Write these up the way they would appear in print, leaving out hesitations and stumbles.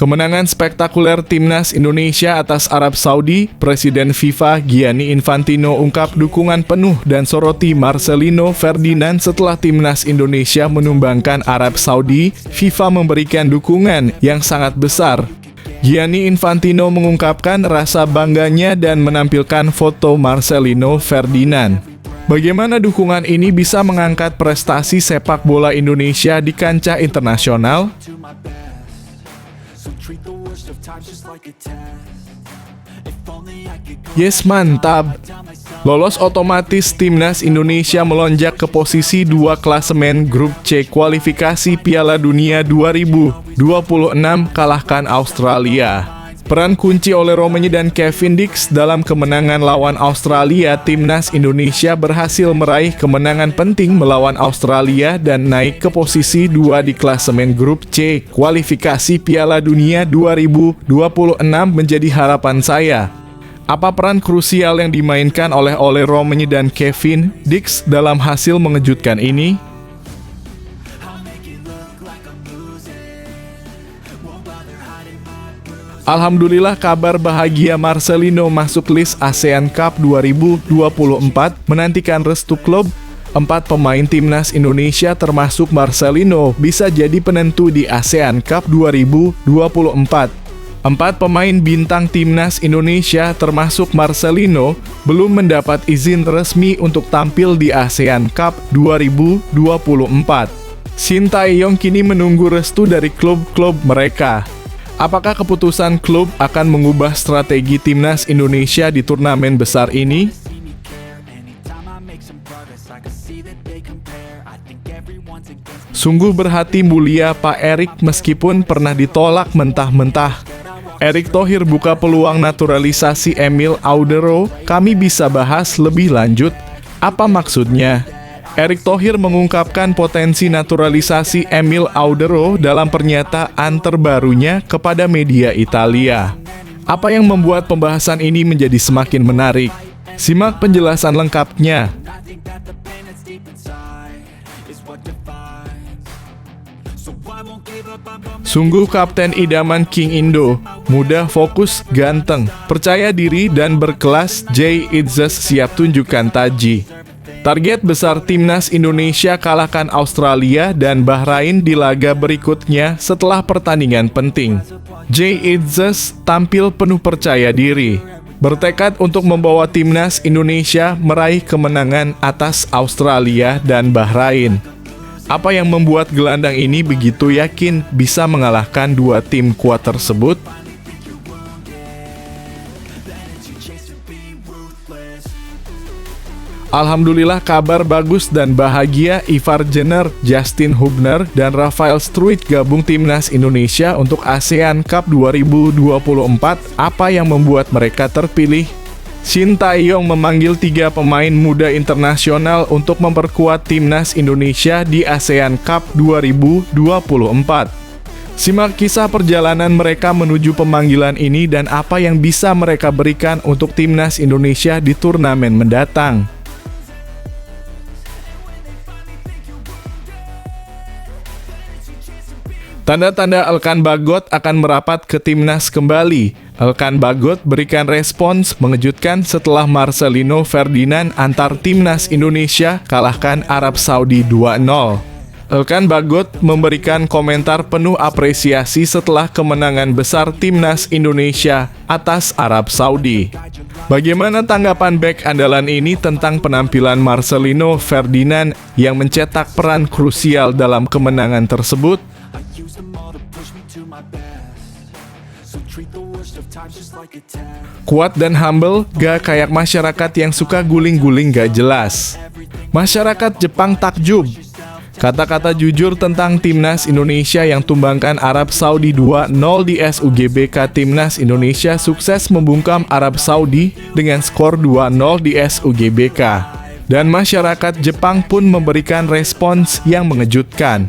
Kemenangan spektakuler Timnas Indonesia atas Arab Saudi, Presiden FIFA Gianni Infantino ungkap dukungan penuh dan soroti Marcelino Ferdinand setelah Timnas Indonesia menumbangkan Arab Saudi. FIFA memberikan dukungan yang sangat besar. Gianni Infantino mengungkapkan rasa bangganya dan menampilkan foto Marcelino Ferdinand. Bagaimana dukungan ini bisa mengangkat prestasi sepak bola Indonesia di kancah internasional? Yes, mantap. Lolos otomatis, Timnas Indonesia melonjak ke posisi 2 klasemen grup C kualifikasi Piala Dunia 2026, kalahkan Australia. Peran kunci oleh Romanya dan Kevin Dix dalam kemenangan lawan Australia. Timnas Indonesia berhasil meraih kemenangan penting melawan Australia dan naik ke posisi 2 di klasemen grup C kualifikasi Piala Dunia 2026 menjadi harapan saya. Apa peran krusial yang dimainkan oleh Romanya dan Kevin Dix dalam hasil mengejutkan ini? Alhamdulillah, kabar bahagia Marcelino masuk list ASEAN Cup 2024 menantikan restu klub. 4 pemain Timnas Indonesia termasuk Marcelino bisa jadi penentu di ASEAN Cup 2024. 4 pemain bintang Timnas Indonesia termasuk Marcelino belum mendapat izin resmi untuk tampil di ASEAN Cup 2024. Shin Tae-yong kini menunggu restu dari klub-klub mereka. Apakah keputusan klub akan mengubah strategi Timnas Indonesia di turnamen besar ini? Sungguh berhati mulia Pak Erick meskipun pernah ditolak mentah-mentah. Erick Thohir buka peluang naturalisasi Emil Audero. Kami bisa bahas lebih lanjut. Apa maksudnya? Erick Thohir mengungkapkan potensi naturalisasi Emil Audero dalam pernyataan terbarunya kepada media Italia. Apa yang membuat pembahasan ini menjadi semakin menarik? Simak penjelasan lengkapnya. Sungguh kapten idaman King Indo, muda, fokus, ganteng, percaya diri dan berkelas. Jay Itzes siap tunjukkan taji. Target besar Timnas Indonesia kalahkan Australia dan Bahrain di laga berikutnya setelah pertandingan penting. Jay Itzes tampil penuh percaya diri, bertekad untuk membawa Timnas Indonesia meraih kemenangan atas Australia dan Bahrain. Apa yang membuat gelandang ini begitu yakin bisa mengalahkan 2 tim kuat tersebut? Alhamdulillah, kabar bagus dan bahagia. Ivar Jenner, Justin Hubner, dan Rafael Struijk gabung Timnas Indonesia untuk ASEAN Cup 2024. Apa yang membuat mereka terpilih? Shin Tae-yong memanggil 3 pemain muda internasional untuk memperkuat Timnas Indonesia di ASEAN Cup 2024. Simak kisah perjalanan mereka menuju pemanggilan ini dan apa yang bisa mereka berikan untuk Timnas Indonesia di turnamen mendatang. Tanda-tanda Elkan Bagot akan merapat ke Timnas kembali. Elkan Bagot berikan respons mengejutkan setelah Marcelino Ferdinand antar Timnas Indonesia kalahkan Arab Saudi 2-0. Elkan Bagot memberikan komentar penuh apresiasi setelah kemenangan besar Timnas Indonesia atas Arab Saudi. Bagaimana tanggapan bek andalan ini tentang penampilan Marcelino Ferdinand yang mencetak peran krusial dalam kemenangan tersebut? Kuat dan humble, gak kayak masyarakat yang suka guling-guling gak jelas. Masyarakat Jepang takjub. Kata-kata jujur tentang Timnas Indonesia yang tumbangkan Arab Saudi 2-0 di SUGBK. Timnas Indonesia sukses membungkam Arab Saudi dengan skor 2-0 di SUGBK. Dan masyarakat Jepang pun memberikan respons yang mengejutkan.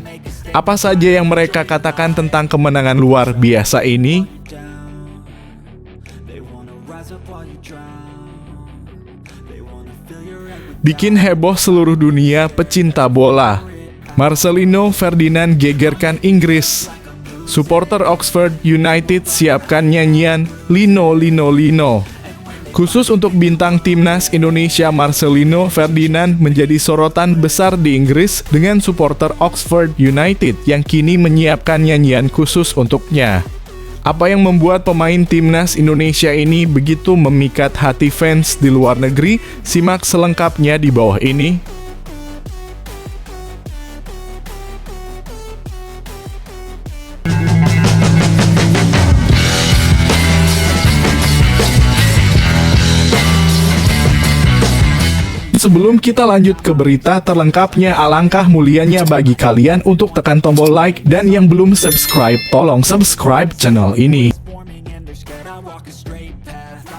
Apa saja yang mereka katakan tentang kemenangan luar biasa ini? Bikin heboh seluruh dunia pecinta bola. Marcelino Ferdinand gegerkan Inggris. Supporter Oxford United siapkan nyanyian Lino Lino Lino. Khusus untuk bintang timnas Indonesia Marcelino Ferdinand menjadi sorotan besar di Inggris dengan supporter Oxford United yang kini menyiapkan nyanyian khusus untuknya. Apa yang membuat pemain timnas Indonesia ini begitu memikat hati fans di luar negeri? Simak selengkapnya di bawah ini. Sebelum kita lanjut ke berita terlengkapnya, alangkah mulianya bagi kalian untuk tekan tombol like, dan yang belum subscribe, tolong subscribe channel ini.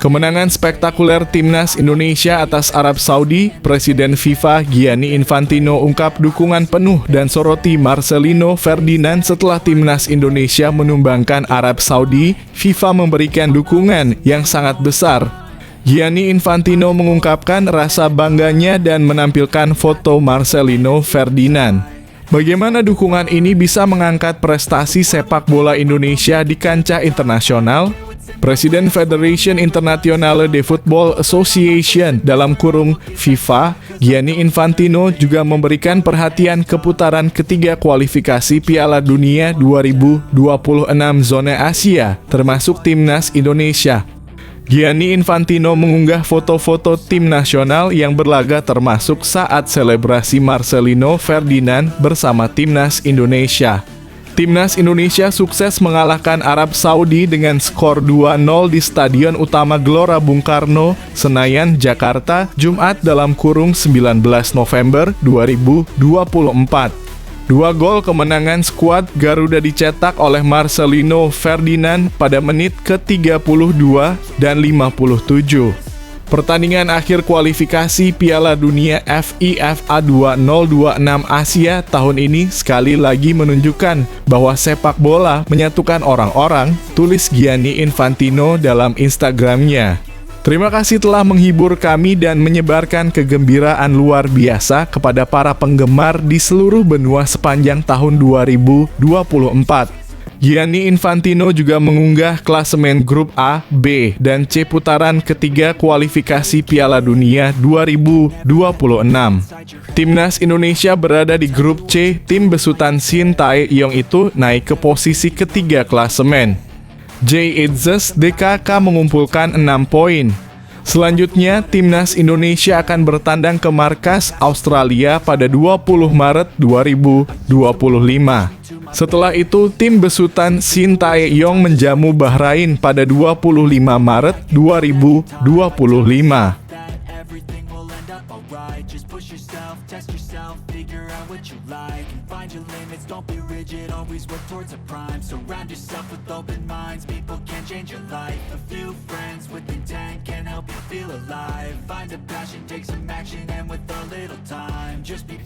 Kemenangan spektakuler timnas Indonesia atas Arab Saudi, Presiden FIFA Gianni Infantino ungkap dukungan penuh dan soroti Marcelino Ferdinand setelah timnas Indonesia menumbangkan Arab Saudi. FIFA memberikan dukungan yang sangat besar. Gianni Infantino mengungkapkan rasa bangganya dan menampilkan foto Marcelino Ferdinand. Bagaimana dukungan ini bisa mengangkat prestasi sepak bola Indonesia di kancah internasional? Presiden Federation Internationale de Football Association (FIFA), Gianni Infantino juga memberikan perhatian ke putaran ketiga kualifikasi Piala Dunia 2026 zona Asia, termasuk timnas Indonesia. Gianni Infantino mengunggah foto-foto tim nasional yang berlaga termasuk saat selebrasi Marcelino Ferdinand bersama timnas Indonesia. Timnas Indonesia sukses mengalahkan Arab Saudi dengan skor 2-0 di Stadion Utama Gelora Bung Karno, Senayan, Jakarta, Jumat (19 November 2024). 2 gol kemenangan skuad Garuda dicetak oleh Marcelino Ferdinand pada menit ke-32 dan 57. Pertandingan akhir kualifikasi Piala Dunia FIFA 2026 Asia tahun ini sekali lagi menunjukkan bahwa sepak bola menyatukan orang-orang, tulis Gianni Infantino dalam Instagramnya. Terima kasih telah menghibur kami dan menyebarkan kegembiraan luar biasa kepada para penggemar di seluruh benua sepanjang tahun 2024. Gianni Infantino juga mengunggah klasemen grup A, B, dan C putaran ketiga kualifikasi Piala Dunia 2026. Timnas Indonesia berada di grup C, tim besutan Shin Tae-yong itu naik ke posisi ketiga klasemen. JITZES DKK mengumpulkan 6 poin. Selanjutnya, timnas Indonesia akan bertandang ke markas Australia pada 20 Maret 2025. Setelah itu, tim besutan Shin Tae-yong menjamu Bahrain pada 25 Maret 2025.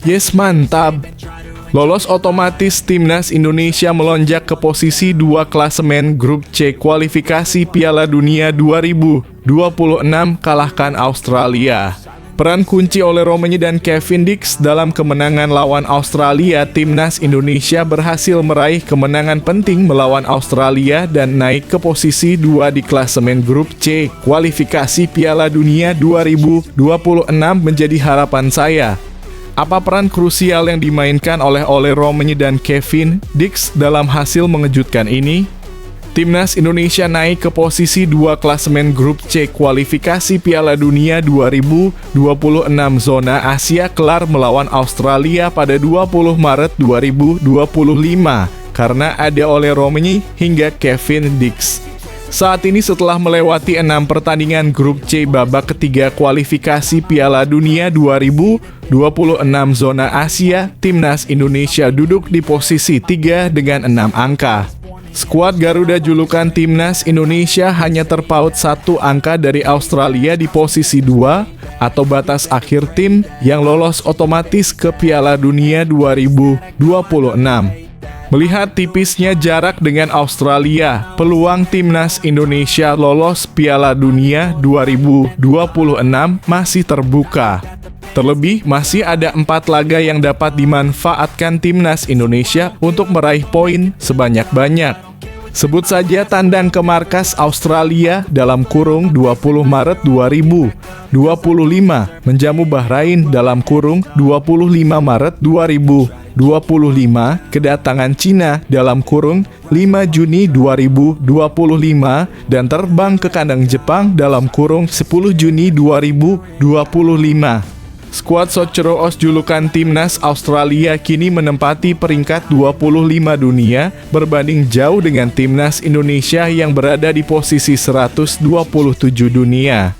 Yes, mantap! Lolos otomatis, timnas Indonesia melonjak ke posisi 2 klasemen grup C kualifikasi Piala Dunia 2026, kalahkan Australia. Peran kunci oleh Romanya dan Kevin Dix dalam kemenangan lawan Australia. Timnas Indonesia berhasil meraih kemenangan penting melawan Australia dan naik ke posisi 2 di klasemen grup C kualifikasi Piala Dunia 2026 menjadi harapan saya. Apa peran krusial yang dimainkan oleh Romanya dan Kevin Dix dalam hasil mengejutkan ini? Timnas Indonesia naik ke posisi 2 klasemen grup C kualifikasi Piala Dunia 2026 zona Asia kelar melawan Australia pada 20 Maret 2025 karena ada Romanya hingga Kevin Dix. Saat ini setelah melewati 6 pertandingan grup C babak ketiga kualifikasi Piala Dunia 2026 zona Asia, timnas Indonesia duduk di posisi 3 dengan 6 angka. Skuad Garuda julukan timnas Indonesia hanya terpaut 1 angka dari Australia di posisi 2 atau batas akhir tim yang lolos otomatis ke Piala Dunia 2026. Melihat tipisnya jarak dengan Australia, peluang timnas Indonesia lolos Piala Dunia 2026 masih terbuka. Terlebih, masih ada 4 laga yang dapat dimanfaatkan timnas Indonesia untuk meraih poin sebanyak-banyak. Sebut saja tandang ke markas Australia dalam kurung 20 Maret 2025, menjamu Bahrain dalam kurung 25 Maret 2025, kedatangan Cina dalam kurung 5 Juni 2025, dan terbang ke kandang Jepang dalam kurung 10 Juni 2025. Skuad Socheroos julukan timnas Australia kini menempati peringkat 25 dunia, berbanding jauh dengan timnas Indonesia yang berada di posisi 127 dunia.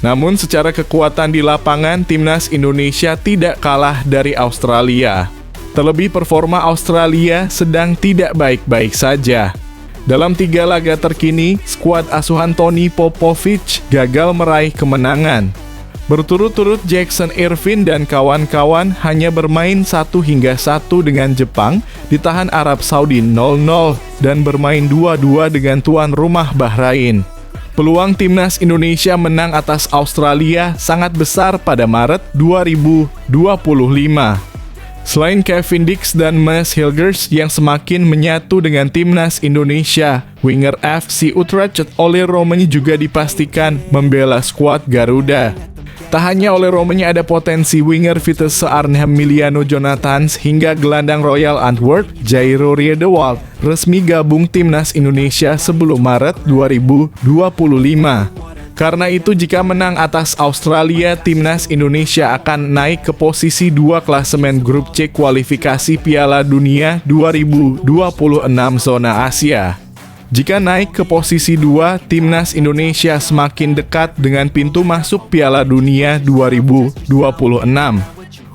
Namun secara kekuatan di lapangan, timnas Indonesia tidak kalah dari Australia. Terlebih performa Australia sedang tidak baik-baik saja. Dalam 3 laga terkini, skuad asuhan Tony Popovich gagal meraih kemenangan. Berturut-turut Jackson Irvine dan kawan-kawan hanya bermain 1-1 dengan Jepang, ditahan Arab Saudi 0-0, dan bermain 2-2 dengan tuan rumah Bahrain. Peluang timnas Indonesia menang atas Australia sangat besar pada Maret 2025. Selain Kevin Dix dan Maes Hilgers yang semakin menyatu dengan timnas Indonesia, winger FC Utrecht Ole Roemeny juga dipastikan membela skuad Garuda. Tak hanya oleh Roemeny, ada potensi winger Vitesse Arnhem Miliano Jonathans hingga gelandang Royal Antwerp Jairo Riedewald resmi gabung timnas Indonesia sebelum Maret 2025. Karena itu, jika menang atas Australia, timnas Indonesia akan naik ke posisi 2 klasemen grup C kualifikasi Piala Dunia 2026 zona Asia. Jika naik ke posisi 2, timnas Indonesia semakin dekat dengan pintu masuk Piala Dunia 2026.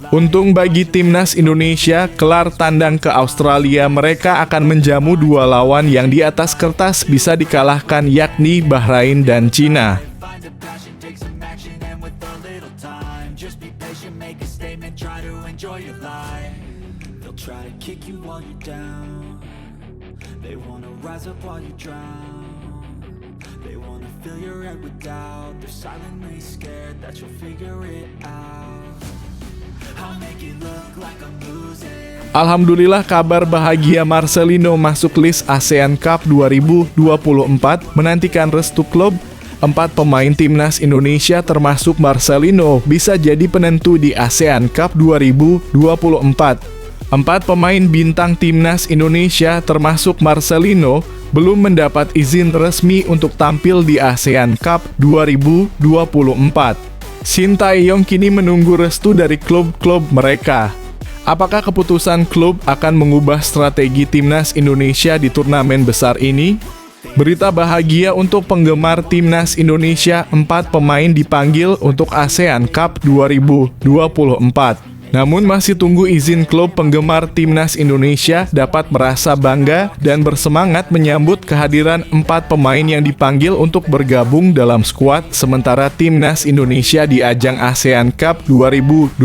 Untung bagi timnas Indonesia, kelar tandang ke Australia, mereka akan menjamu 2 lawan yang di atas kertas bisa dikalahkan, yakni Bahrain dan Cina. They wanna rise up while you drown. They wanna fill your head with doubt. They're silently scared that you'll figure it out. I'll make it look like I'm losing. Alhamdulillah, kabar bahagia Marcelino masuk list ASEAN Cup 2024 menantikan restu klub. 4 pemain timnas Indonesia termasuk Marcelino bisa jadi penentu di ASEAN Cup 2024. 4 pemain bintang timnas Indonesia termasuk Marcelino belum mendapat izin resmi untuk tampil di ASEAN Cup 2024. Shin Tae-yong kini menunggu restu dari klub-klub mereka. Apakah keputusan klub akan mengubah strategi timnas Indonesia di turnamen besar ini? Berita bahagia untuk penggemar timnas Indonesia, 4 pemain dipanggil untuk ASEAN Cup 2024. Namun masih tunggu izin klub. Penggemar timnas Indonesia dapat merasa bangga dan bersemangat menyambut kehadiran 4 pemain yang dipanggil untuk bergabung dalam skuad sementara timnas Indonesia di ajang ASEAN Cup 2024.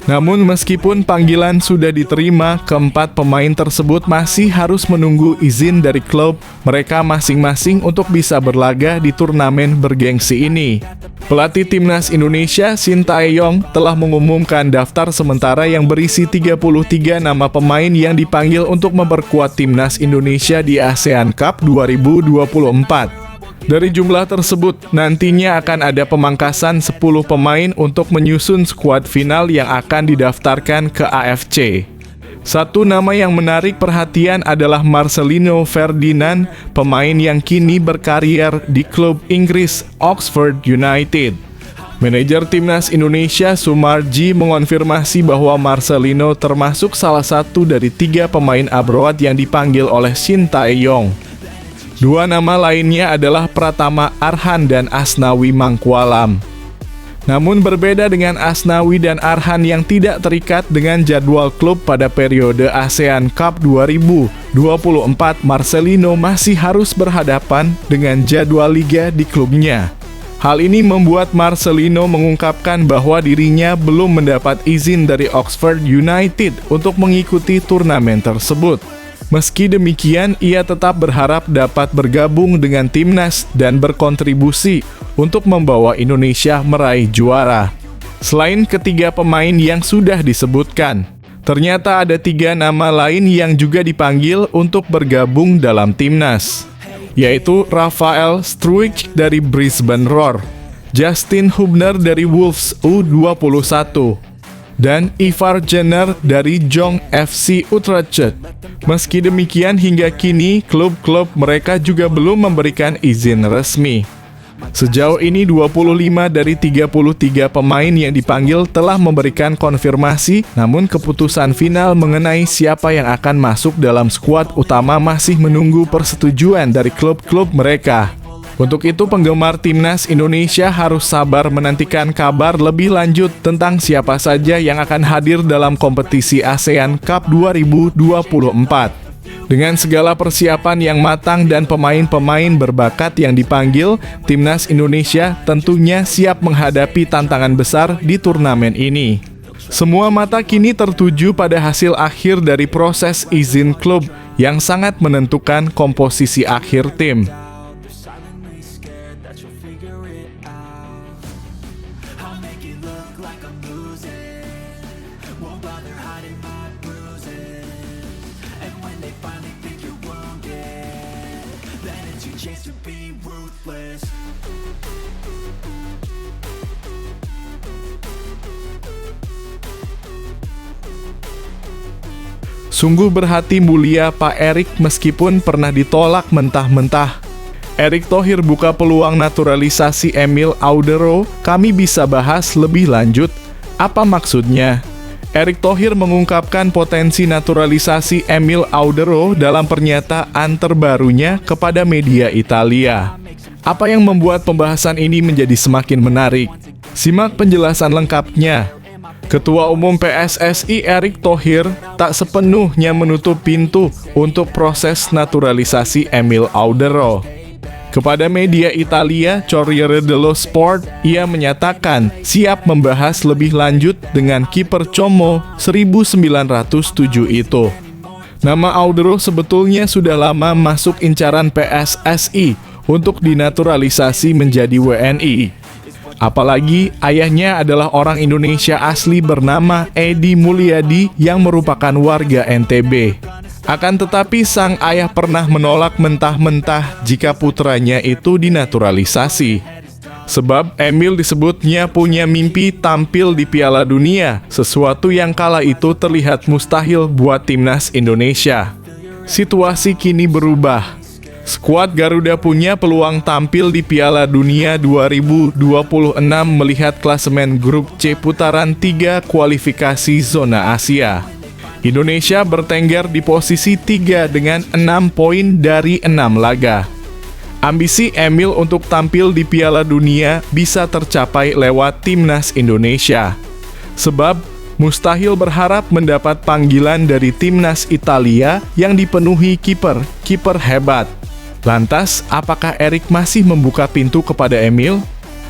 Namun meskipun panggilan sudah diterima, keempat pemain tersebut masih harus menunggu izin dari klub mereka masing-masing untuk bisa berlaga di turnamen bergengsi ini. Pelatih timnas Indonesia, Shin Tae-yong, telah mengumumkan daftar sementara yang berisi 33 nama pemain yang dipanggil untuk memperkuat timnas Indonesia di ASEAN Cup 2024. Dari jumlah tersebut, nantinya akan ada pemangkasan 10 pemain untuk menyusun skuad final yang akan didaftarkan ke AFC. Satu nama yang menarik perhatian adalah Marcelino Ferdinand, pemain yang kini berkarier di klub Inggris Oxford United. Manajer timnas Indonesia Sumarji mengonfirmasi bahwa Marcelino termasuk salah satu dari 3 pemain abroad yang dipanggil oleh Shin Tae-yong. 2 nama lainnya adalah Pratama Arhan dan Asnawi Mangkualam. Namun berbeda dengan Asnawi dan Arhan yang tidak terikat dengan jadwal klub pada periode ASEAN Cup 2024, Marcelino masih harus berhadapan dengan jadwal liga di klubnya. Hal ini membuat Marcelino mengungkapkan bahwa dirinya belum mendapat izin dari Oxford United untuk mengikuti turnamen tersebut. Meski demikian, ia tetap berharap dapat bergabung dengan timnas dan berkontribusi untuk membawa Indonesia meraih juara. Selain ketiga pemain yang sudah disebutkan, ternyata ada 3 nama lain yang juga dipanggil untuk bergabung dalam timnas, yaitu Rafael Struijk dari Brisbane Roar, Justin Hubner dari Wolves U21, dan Ivar Jenner dari Jong FC Utrecht. Meski demikian, hingga kini klub-klub mereka juga belum memberikan izin resmi. Sejauh ini 25 dari 33 pemain yang dipanggil telah memberikan konfirmasi, namun keputusan final mengenai siapa yang akan masuk dalam skuad utama masih menunggu persetujuan dari klub-klub mereka. Untuk itu, penggemar timnas Indonesia harus sabar menantikan kabar lebih lanjut tentang siapa saja yang akan hadir dalam kompetisi ASEAN Cup 2024. Dengan segala persiapan yang matang dan pemain-pemain berbakat yang dipanggil, timnas Indonesia tentunya siap menghadapi tantangan besar di turnamen ini. Semua mata kini tertuju pada hasil akhir dari proses izin klub yang sangat menentukan komposisi akhir tim. Sungguh berhati mulia Pak Erick meskipun pernah ditolak mentah-mentah. Erick Thohir buka peluang naturalisasi Emil Audero, kami bisa bahas lebih lanjut. Apa maksudnya? Erick Thohir mengungkapkan potensi naturalisasi Emil Audero dalam pernyataan terbarunya kepada media Italia. Apa yang membuat pembahasan ini menjadi semakin menarik? Simak penjelasan lengkapnya. Ketua Umum PSSI Erick Thohir tak sepenuhnya menutup pintu untuk proses naturalisasi Emil Audero. Kepada media Italia, Corriere dello Sport, ia menyatakan siap membahas lebih lanjut dengan kiper Como 1907 itu. Nama Audero sebetulnya sudah lama masuk incaran PSSI untuk dinaturalisasi menjadi WNI. Apalagi ayahnya adalah orang Indonesia asli bernama Edi Mulyadi yang merupakan warga NTB. Akan tetapi sang ayah pernah menolak mentah-mentah jika putranya itu dinaturalisasi. Sebab Emil disebutnya punya mimpi tampil di Piala Dunia, sesuatu yang kala itu terlihat mustahil buat timnas Indonesia. Situasi kini berubah. Skuad Garuda punya peluang tampil di Piala Dunia 2026 melihat klasemen grup C putaran 3 kualifikasi zona Asia. Indonesia bertengger di posisi 3 dengan 6 poin dari 6 laga. Ambisi Emil untuk tampil di Piala Dunia bisa tercapai lewat timnas Indonesia. Sebab mustahil berharap mendapat panggilan dari timnas Italia yang dipenuhi kiper hebat. Lantas, apakah Erick masih membuka pintu kepada Emil?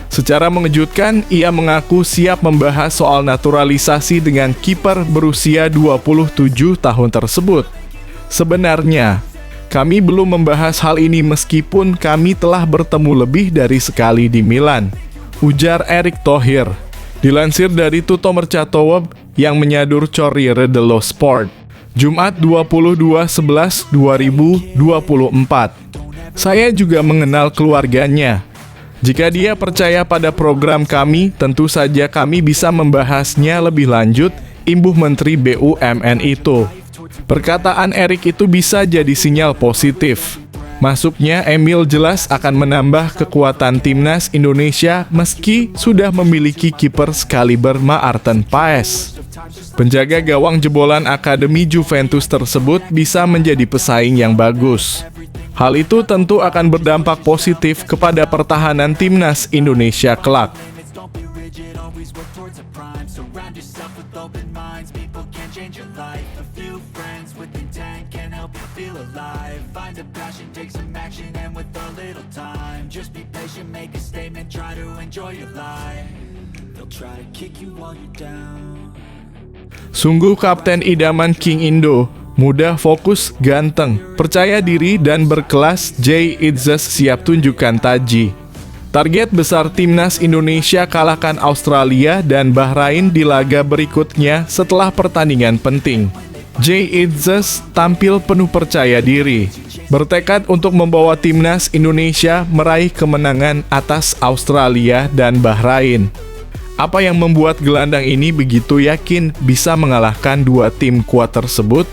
Secara mengejutkan, ia mengaku siap membahas soal naturalisasi dengan kiper berusia 27 tahun tersebut. Sebenarnya, kami belum membahas hal ini meskipun kami telah bertemu lebih dari sekali di Milan, ujar Erick Thohir. Dilansir dari Tutto Mercatowo yang menyadur Corriere dello Sport, Jumat 22/11/2024. Saya juga mengenal keluarganya. Jika dia percaya pada program kami, tentu saja kami bisa membahasnya lebih lanjut, imbuh Menteri BUMN itu. Perkataan Erick itu bisa jadi sinyal positif. Masuknya Emil jelas akan menambah kekuatan timnas Indonesia meski sudah memiliki kiper sekaliber Maarten Paes. Penjaga gawang jebolan Akademi Juventus tersebut bisa menjadi pesaing yang bagus. Hal itu tentu akan berdampak positif kepada pertahanan timnas Indonesia kelak. Sungguh kapten idaman King Indo, muda, fokus, ganteng, percaya diri dan berkelas. Jay Itzes siap tunjukkan taji. Target besar timnas Indonesia kalahkan Australia dan Bahrain di laga berikutnya setelah pertandingan penting. Jay Itzes tampil penuh percaya diri, bertekad untuk membawa timnas Indonesia meraih kemenangan atas Australia dan Bahrain. Apa yang membuat gelandang ini begitu yakin bisa mengalahkan dua tim kuat tersebut?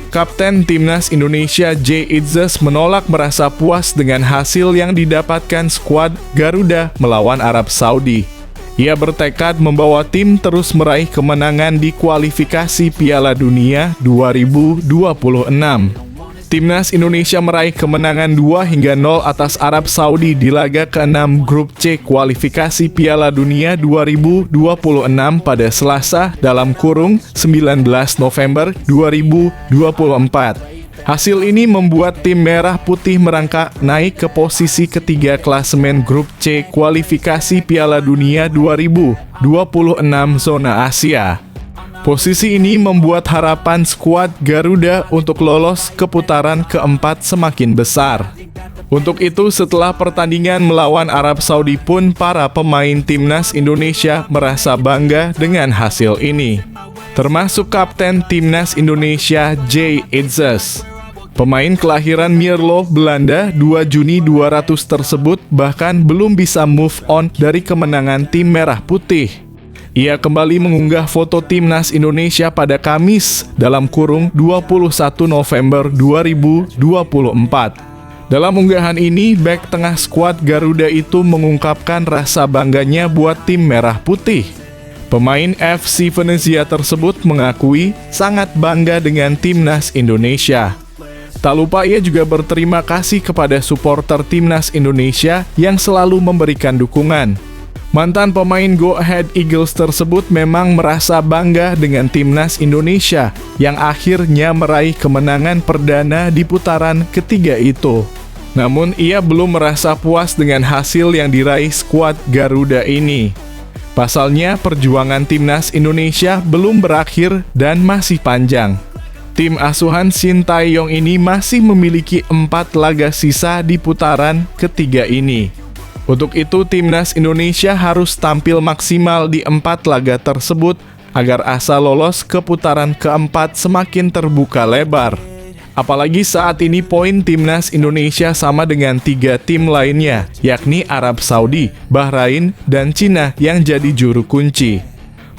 Kapten Timnas Indonesia Jay Itzes menolak merasa puas dengan hasil yang didapatkan skuad Garuda melawan Arab Saudi. Ia bertekad membawa tim terus meraih kemenangan di kualifikasi Piala Dunia 2026. Timnas Indonesia meraih kemenangan 2-0 atas Arab Saudi di laga ke-6 Grup C kualifikasi Piala Dunia 2026 pada Selasa (19 November 2024). Hasil ini membuat tim Merah Putih merangkak naik ke posisi ketiga klasemen Grup C kualifikasi Piala Dunia 2026 zona Asia. Posisi ini membuat harapan skuad Garuda untuk lolos ke putaran keempat semakin besar. Untuk itu, setelah pertandingan melawan Arab Saudi pun para pemain timnas Indonesia merasa bangga dengan hasil ini, termasuk kapten timnas Indonesia Jay Itzes. Pemain kelahiran Mierlo, Belanda, 2 Juni 200 tersebut bahkan belum bisa move on dari kemenangan tim Merah Putih. Ia kembali mengunggah foto timnas Indonesia pada Kamis (21 November 2024). Dalam unggahan ini, bek tengah skuad Garuda itu mengungkapkan rasa bangganya buat tim Merah Putih. Pemain FC Venezia tersebut mengakui sangat bangga dengan timnas Indonesia. Tak lupa ia juga berterima kasih kepada supporter timnas Indonesia yang selalu memberikan dukungan. Mantan pemain Go Ahead Eagles tersebut memang merasa bangga dengan timnas Indonesia yang akhirnya meraih kemenangan perdana di putaran ketiga itu. Namun ia belum merasa puas dengan hasil yang diraih skuad Garuda ini. Pasalnya perjuangan timnas Indonesia belum berakhir dan masih panjang. Tim asuhan Shin Tae-yong ini masih memiliki 4 laga sisa di putaran ketiga ini. Untuk itu, timnas Indonesia harus tampil maksimal di 4 laga tersebut agar asa lolos ke putaran keempat semakin terbuka lebar. Apalagi saat ini poin timnas Indonesia sama dengan 3 tim lainnya, yakni Arab Saudi, Bahrain, dan Cina yang jadi juru kunci.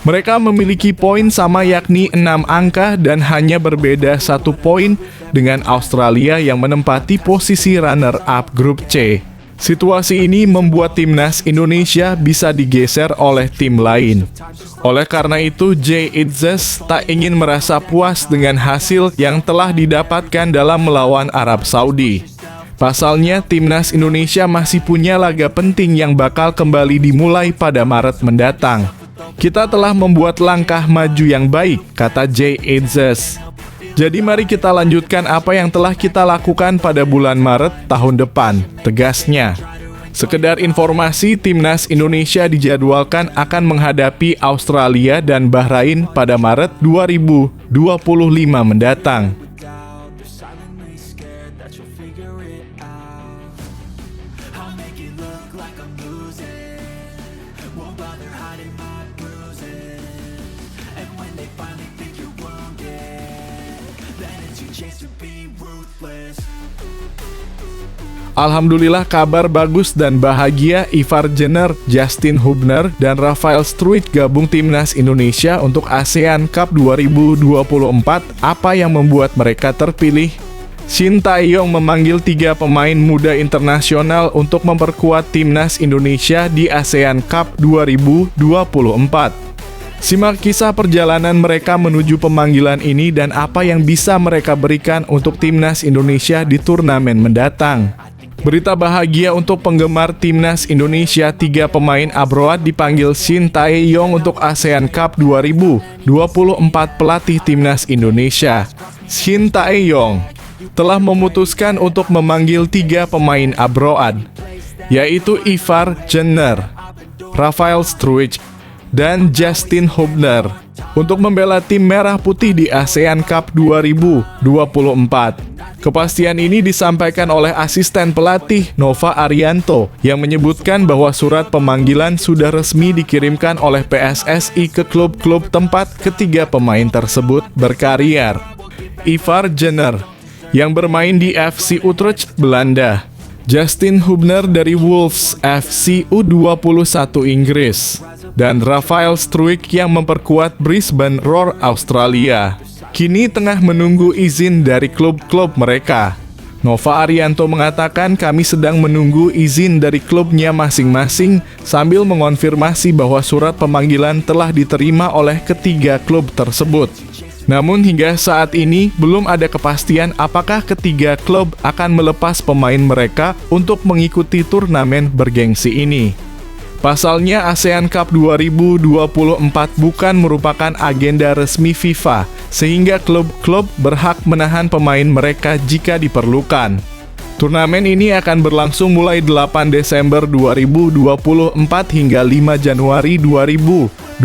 Mereka memiliki poin sama yakni 6 angka dan hanya berbeda 1 poin dengan Australia yang menempati posisi runner-up grup C. Situasi ini membuat timnas Indonesia bisa digeser oleh tim lain. Oleh karena itu, Jay Itzes tak ingin merasa puas dengan hasil yang telah didapatkan dalam melawan Arab Saudi. Pasalnya, timnas Indonesia masih punya laga penting yang bakal kembali dimulai pada Maret mendatang. Kita telah membuat langkah maju yang baik, kata Jay Itzes. Jadi mari kita lanjutkan apa yang telah kita lakukan pada bulan Maret tahun depan, tegasnya. Sekedar informasi, timnas Indonesia dijadwalkan akan menghadapi Australia dan Bahrain pada Maret 2025 mendatang. Alhamdulillah, kabar bagus dan bahagia, Ivar Jenner, Justin Hubner, dan Rafael Struijk gabung timnas Indonesia untuk ASEAN Cup 2024. Apa yang membuat mereka terpilih? Shin Tae-yong memanggil 3 pemain muda internasional untuk memperkuat timnas Indonesia di ASEAN Cup 2024. Simak kisah perjalanan mereka menuju pemanggilan ini dan apa yang bisa mereka berikan untuk timnas Indonesia di turnamen mendatang. Berita bahagia untuk penggemar timnas Indonesia, 3 pemain abroad dipanggil Shin Tae-yong untuk ASEAN Cup 2024. Pelatih timnas Indonesia, Shin Tae-yong, telah memutuskan untuk memanggil 3 pemain abroad, yaitu Ivar Jenner, Rafael Struijk, dan Justin Hubner. untuk membela tim Merah Putih di ASEAN Cup 2024. Kepastian ini disampaikan oleh asisten pelatih Nova Arianto yang menyebutkan bahwa surat pemanggilan sudah resmi dikirimkan oleh PSSI ke klub-klub tempat ketiga pemain tersebut berkarier. Ivar Jenner yang bermain di FC Utrecht, Belanda. Justin Hubner dari Wolves FC U21 Inggris. Dan Rafael Struijk yang memperkuat Brisbane Roar Australia. Kini tengah menunggu izin dari klub-klub mereka. Nova Arianto mengatakan kami sedang menunggu izin dari klubnya masing-masing sambil mengonfirmasi bahwa surat pemanggilan telah diterima oleh ketiga klub tersebut. Namun hingga saat ini belum ada kepastian apakah ketiga klub akan melepas pemain mereka untuk mengikuti turnamen bergengsi ini. Pasalnya ASEAN Cup 2024 bukan merupakan agenda resmi FIFA, sehingga klub-klub berhak menahan pemain mereka jika diperlukan. Turnamen ini akan berlangsung mulai 8 Desember 2024 hingga 5 Januari 2025,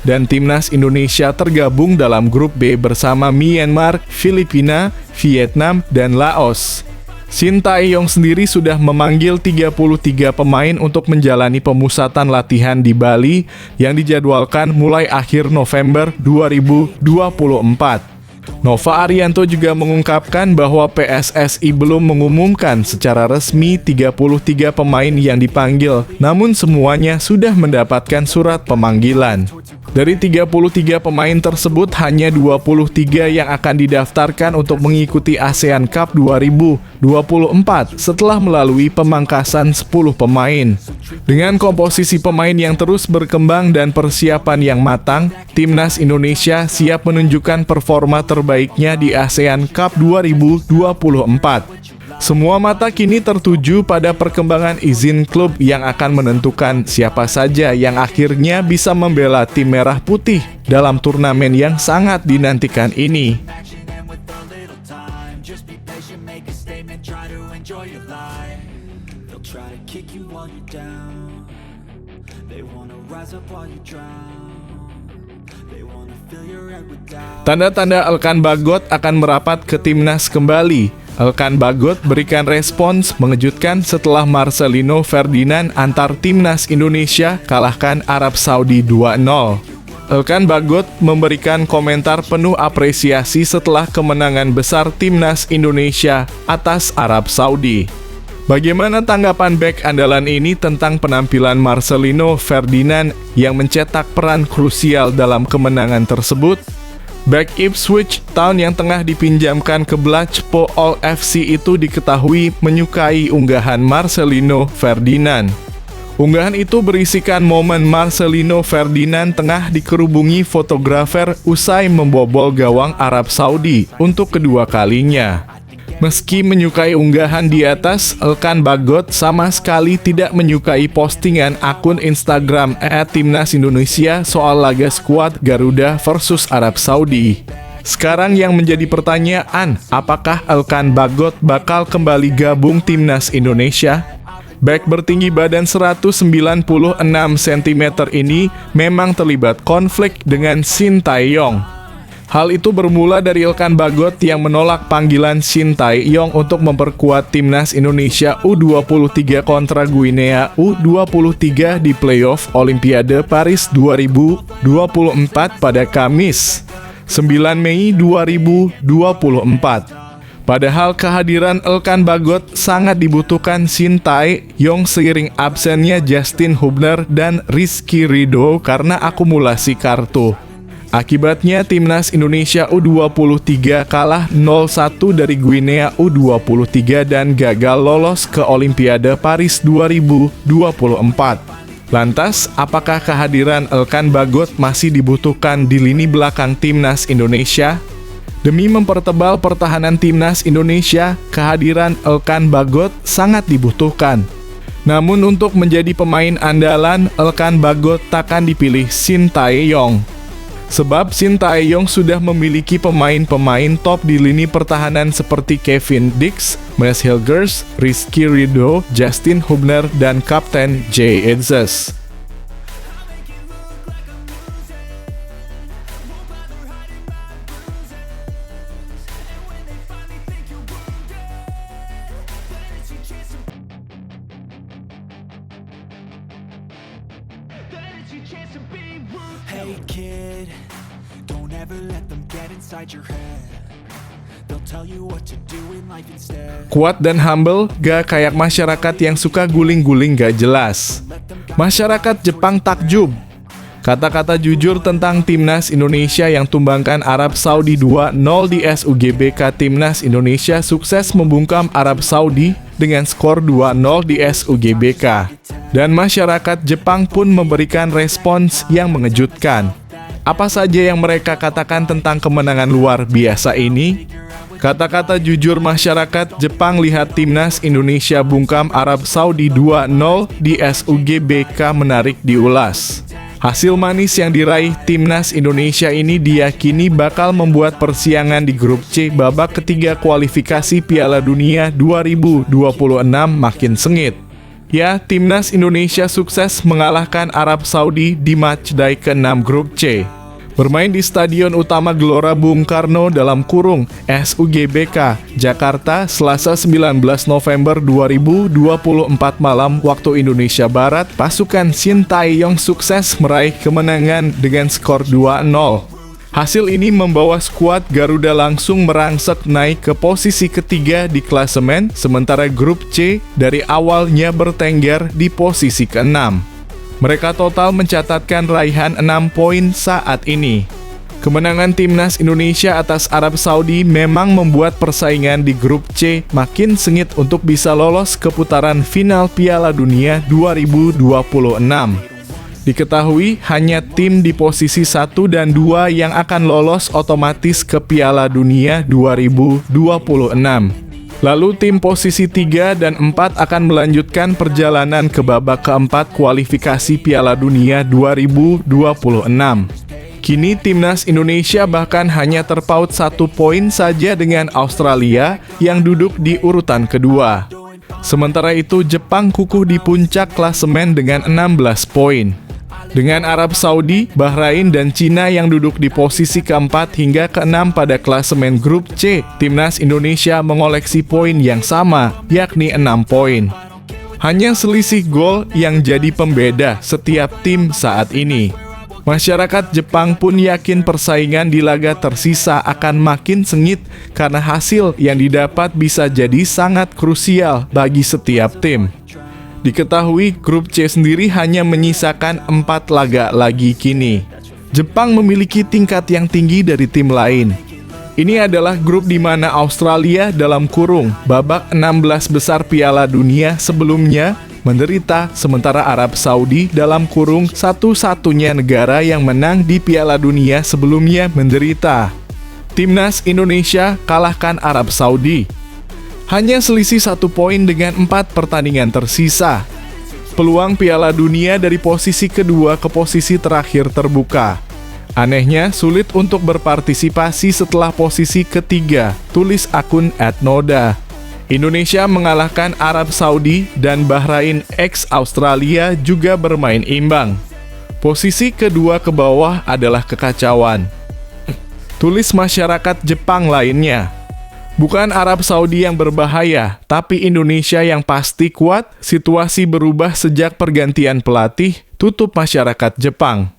dan Timnas Indonesia tergabung dalam grup B bersama Myanmar, Filipina, Vietnam, dan Laos. Shin Tae-yong sendiri sudah memanggil 33 pemain untuk menjalani pemusatan latihan di Bali yang dijadwalkan mulai akhir November 2024. Nova Arianto juga mengungkapkan bahwa PSSI belum mengumumkan secara resmi 33 pemain yang dipanggil, namun semuanya sudah mendapatkan surat pemanggilan. Dari 33 pemain tersebut, hanya 23 yang akan didaftarkan untuk mengikuti ASEAN Cup 2024 setelah melalui pemangkasan 10 pemain. Dengan komposisi pemain yang terus berkembang dan persiapan yang matang, Timnas Indonesia siap menunjukkan performa terbaiknya di ASEAN Cup 2024. Semua mata kini tertuju pada perkembangan izin klub yang akan menentukan siapa saja yang akhirnya bisa membela tim Merah Putih dalam turnamen yang sangat dinantikan ini. Tanda-tanda Elkan Bagot akan merapat ke timnas kembali. Elkan Bagot berikan respons mengejutkan setelah Marcelino Ferdinand antar timnas Indonesia kalahkan Arab Saudi 2-0. Elkan Bagot memberikan komentar penuh apresiasi setelah kemenangan besar timnas Indonesia atas Arab Saudi. Bagaimana tanggapan bek andalan ini tentang penampilan Marcelino Ferdinand yang mencetak peran krusial dalam kemenangan tersebut? Bek Ipswich Town yang tengah dipinjamkan ke Blackpool FC itu diketahui menyukai unggahan Marcelino Ferdinand. Unggahan itu berisikan momen Marcelino Ferdinand tengah dikerubungi fotografer usai membobol gawang Arab Saudi untuk kedua kalinya. Meski menyukai unggahan di atas, Elkan Bagot sama sekali tidak menyukai postingan akun Instagram @Timnas Indonesia soal laga skuad Garuda versus Arab Saudi. Sekarang yang menjadi pertanyaan, apakah Elkan Bagot bakal kembali gabung Timnas Indonesia? Bek bertinggi badan 196 cm ini memang terlibat konflik dengan Shin Tae-yong. Hal itu bermula dari Elkan Bagot yang menolak panggilan Shin Tae-yong untuk memperkuat Timnas Indonesia U23 kontra Guinea U23 di playoff Olimpiade Paris 2024 pada Kamis, 9 Mei 2024. Padahal kehadiran Elkan Bagot sangat dibutuhkan Shin Tae-yong seiring absennya Justin Hubner dan Rizky Ridho karena akumulasi kartu. Akibatnya Timnas Indonesia U23 kalah 0-1 dari Guinea U23 dan gagal lolos ke Olimpiade Paris 2024. Lantas, apakah kehadiran Elkan Bagot masih dibutuhkan di lini belakang Timnas Indonesia? Demi mempertebal pertahanan Timnas Indonesia, kehadiran Elkan Bagot sangat dibutuhkan. Namun untuk menjadi pemain andalan, Elkan Bagot takkan dipilih Shin Tae-yong. Sebab Shin Tae-yong sudah memiliki pemain-pemain top di lini pertahanan seperti Kevin Dix, Mads Hilgers, Rizky Ridho, Justin Hubner, dan Kapten Jay Etzes. Hey kid, don't ever let them get inside your head. They'll tell you what to do in life instead. Kuat dan humble, gak kayak masyarakat yang suka guling-guling gak jelas. Masyarakat Jepang takjub. Kata-kata jujur tentang Timnas Indonesia yang tumbangkan Arab Saudi 2-0 di SUGBK. Timnas Indonesia sukses membungkam Arab Saudi dengan skor 2-0 di SUGBK. Dan masyarakat Jepang pun memberikan respons yang mengejutkan. Apa saja yang mereka katakan tentang kemenangan luar biasa ini? Kata-kata jujur masyarakat Jepang lihat Timnas Indonesia bungkam Arab Saudi 2-0 di SUGBK menarik diulas. Hasil manis yang diraih Timnas Indonesia ini diyakini bakal membuat persiangan di grup C babak ketiga kualifikasi Piala Dunia 2026 makin sengit. Ya, Timnas Indonesia sukses mengalahkan Arab Saudi di matchday ke-6 grup C. Bermain di Stadion Utama Gelora Bung Karno (SUGBK), Jakarta, Selasa 19 November 2024 malam waktu Indonesia Barat, pasukan Shin Tae-yong sukses meraih kemenangan dengan skor 2-0. Hasil ini membawa skuad Garuda langsung merangsek naik ke posisi ketiga di klasemen, sementara grup C dari awalnya bertengger di posisi ke-6. Mereka total mencatatkan raihan 6 poin saat ini. Kemenangan Timnas Indonesia atas Arab Saudi memang membuat persaingan di grup C makin sengit untuk bisa lolos ke putaran final Piala Dunia 2026. Diketahui hanya tim di posisi 1 dan 2 yang akan lolos otomatis ke Piala Dunia 2026. Lalu tim posisi 3 dan 4 akan melanjutkan perjalanan ke babak keempat kualifikasi Piala Dunia 2026. Kini Timnas Indonesia bahkan hanya terpaut 1 poin saja dengan Australia yang duduk di urutan kedua. Sementara itu Jepang kukuh di puncak klasemen dengan 16 poin. Dengan Arab Saudi, Bahrain, dan Cina yang duduk di posisi keempat hingga keenam pada klasemen grup C, Timnas Indonesia mengoleksi poin yang sama, yakni 6 poin. Hanya selisih gol yang jadi pembeda setiap tim saat ini. Masyarakat Jepang pun yakin persaingan di laga tersisa akan makin sengit karena hasil yang didapat bisa jadi sangat krusial bagi setiap tim. Diketahui grup C sendiri hanya menyisakan 4 laga lagi kini. Jepang memiliki tingkat yang tinggi dari tim lain. Ini adalah grup di mana Australia dalam kurung babak 16 besar Piala Dunia sebelumnya menderita, sementara Arab Saudi dalam kurung satu-satunya negara yang menang di Piala Dunia sebelumnya menderita. Timnas Indonesia kalahkan Arab Saudi. Hanya selisih 1 poin dengan 4 pertandingan tersisa. Peluang Piala Dunia dari posisi kedua ke posisi terakhir terbuka. Anehnya, sulit untuk berpartisipasi setelah posisi ketiga, tulis akun @noda. Indonesia mengalahkan Arab Saudi dan Bahrain x Australia juga bermain imbang. Posisi kedua ke bawah adalah kekacauan. Tulis masyarakat Jepang lainnya. Bukan Arab Saudi yang berbahaya, tapi Indonesia yang pasti kuat. Situasi berubah sejak pergantian pelatih, tutup masyarakat Jepang.